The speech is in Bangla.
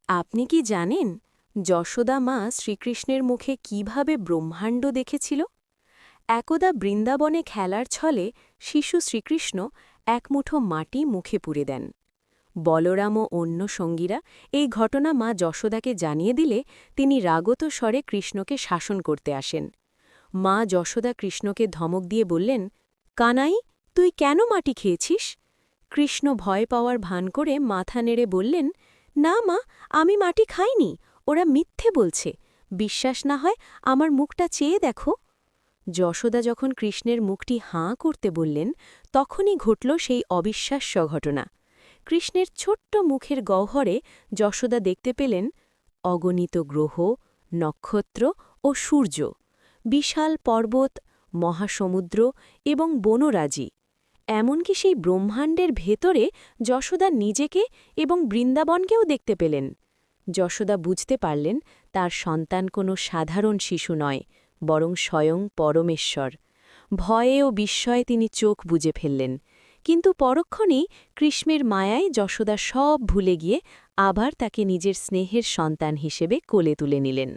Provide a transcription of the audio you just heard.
আপনি কি জানেন যশোদা মা শ্রীকৃষ্ণের মুখে কিভাবে ব্রহ্মাণ্ড দেখেছিল? একদা বৃন্দাবনে খেলার ছলে শিশু শ্রীকৃষ্ণ এক মুঠো মাটি মুখে পুরে দেন। বলরাম ও অন্য সঙ্গীরা এই ঘটনা মা যশোদাকে জানিয়ে দিলে তিনি রাগত স্বরে কৃষ্ণকে শাসন করতে আসেন। মা যশোদা কৃষ্ণকে ধমক দিয়ে বললেন, কানাই, তুই কেন মাটি খেয়েছিস? কৃষ্ণ ভয় পাওয়ার ভান করে মাথা নেড়ে বললেন, না মা, আমি মাটি খাইনি, ওরা মিথ্যে বলছে। বিশ্বাস না হয় আমার মুখটা চেয়ে দেখো। যশোদা যখন কৃষ্ণের মুখটি হাঁ করতে বললেন, তখনই ঘটল সেই অবিশ্বাস্য ঘটনা। কৃষ্ণের ছোট্ট মুখের গহ্বরে যশোদা দেখতে পেলেন অগণিত গ্রহ, নক্ষত্র ও সূর্য, বিশাল পর্বত, মহাসমুদ্র এবং বনরাজি। এমনকি সেই ব্রহ্মাণ্ডের ভেতরে যশোদা নিজেকে এবং বৃন্দাবনকেও দেখতে পেলেন। যশোদা বুঝতে পারলেন তার সন্তান কোনো সাধারণ শিশু নয়, বরং স্বয়ং পরমেশ্বর। ভয়ে ও বিস্ময়ে তিনি চোখ বুজে ফেললেন, কিন্তু পরক্ষণেই কৃষ্ণের মায়ায় যশোদা সব ভুলে গিয়ে আবার তাকে নিজের স্নেহের সন্তান হিসেবে কোলে তুলে নিলেন।